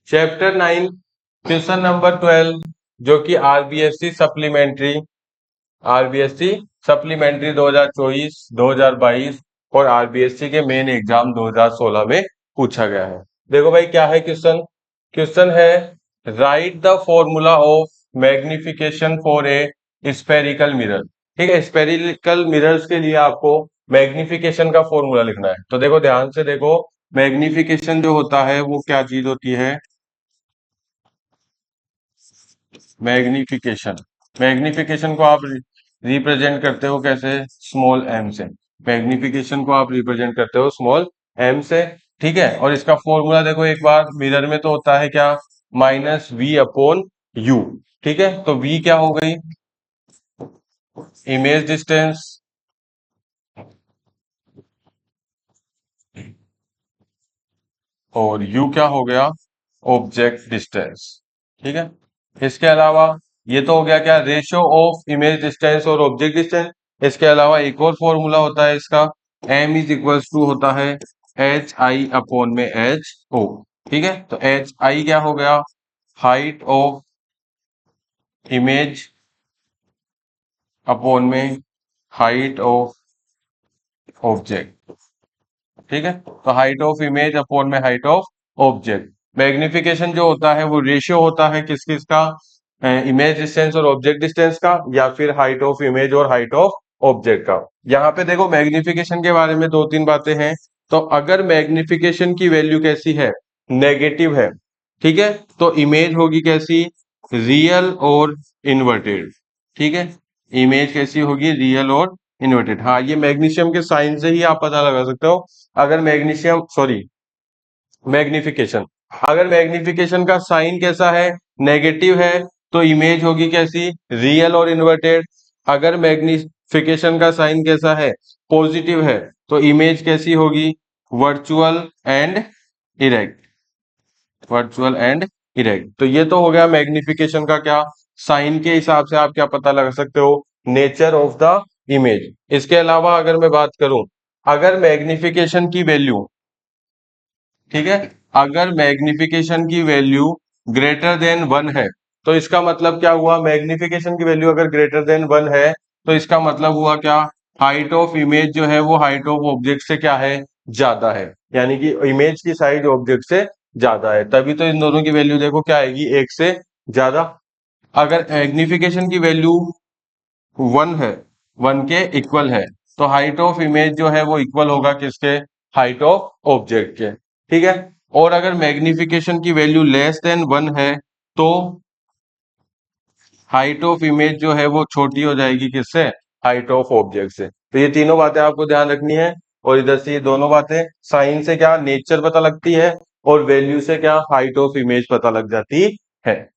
Chapter 9 question number 12 जो कि RBSC supplementary 2024-2022 और आरबीएससी के मेन एग्जाम 2016 में पूछा गया है। देखो भाई क्या है क्वेश्चन। क्वेश्चन है right the formula of magnification for a spherical mirror. ठीक है, स्फेरिकल मिरर्स के लिए आपको मैग्निफिकेशन का फॉर्मूला लिखना है। तो देखो ध्यान से देखो, मैग्निफिकेशन जो होता है वो क्या चीज होती है। मैग्निफिकेशन को आप रिप्रेजेंट करते हो कैसे, स्मॉल एम से। मैग्निफिकेशन को आप रिप्रेजेंट करते हो स्मॉल एम से। ठीक है, और इसका फॉर्मूला देखो एक बार, मिरर में तो होता है क्या, -v/u। ठीक है, तो v क्या हो गई, इमेज डिस्टेंस, और u क्या हो गया, ऑब्जेक्ट डिस्टेंस। ठीक है, इसके अलावा ये तो हो गया क्या, रेशियो ऑफ इमेज डिस्टेंस और ऑब्जेक्ट डिस्टेंस। इसके अलावा एक और फॉर्मूला होता है इसका, m होता है hi/h o। ठीक है, तो hi क्या हो गया, हाइट ऑफ इमेज अपॉन में हाइट ऑफ ऑब्जेक्ट। ठीक है, तो हाइट ऑफ इमेज अपॉन में हाइट ऑफ ऑब्जेक्ट। मैग्निफिकेशन जो होता है वो रेशियो होता है किस किस का, इमेज डिस्टेंस और ऑब्जेक्ट डिस्टेंस का, या फिर हाइट ऑफ इमेज और हाइट ऑफ ऑब्जेक्ट का। यहाँ पे देखो मैग्निफिकेशन के बारे में दो तीन बातें हैं। तो अगर मैग्निफिकेशन की वैल्यू कैसी है, नेगेटिव है, ठीक है, तो इमेज होगी कैसी, रियल और इन्वर्टेड। ठीक है, इमेज कैसी होगी, रियल और इन्वर्टेड। हाँ, ये मैग्नीशियम के साइन से ही आप पता लगा सकते हो। अगर मैग्निफिकेशन, अगर मैग्निफिकेशन का साइन कैसा है, नेगेटिव है, तो इमेज होगी कैसी, रियल और इन्वर्टेड। अगर मैग्निफिकेशन का साइन कैसा है, पॉजिटिव है, तो इमेज कैसी होगी, वर्चुअल एंड इरेक्ट। तो ये तो हो गया मैग्निफिकेशन का क्या, साइन के हिसाब से आप क्या पता लगा सकते हो, नेचर ऑफ द इमेज। इसके अलावा अगर मैं बात करूं, अगर मैग्निफिकेशन की वैल्यू, ठीक है, अगर मैग्निफिकेशन की वैल्यू ग्रेटर देन 1 है, तो इसका मतलब क्या हुआ, मैग्निफिकेशन की वैल्यू अगर ग्रेटर देन 1 है, तो इसका मतलब हुआ क्या, हाइट ऑफ इमेज जो है वो हाइट ऑफ ऑब्जेक्ट से क्या है, ज्यादा है। यानी कि इमेज की साइज ऑब्जेक्ट से ज्यादा है, तभी तो इन दोनों की वैल्यू देखो क्या आएगी, 1 से ज्यादा। अगर मैग्निफिकेशन की वैल्यू 1 है, 1 के इक्वल है, तो हाइट ऑफ इमेज जो है वो इक्वल होगा किसके, हाइट ऑफ ऑब्जेक्ट के। ठीक है, और अगर मैग्निफिकेशन की वैल्यू लेस देन 1 है, तो हाइट ऑफ इमेज जो है वो छोटी हो जाएगी किससे, हाइट ऑफ ऑब्जेक्ट से। तो ये तीनों बातें आपको ध्यान रखनी है। और इधर से ये दोनों बातें, साइन से क्या नेचर पता लगती है, और वैल्यू से क्या हाइट ऑफ इमेज पता लग जाती है।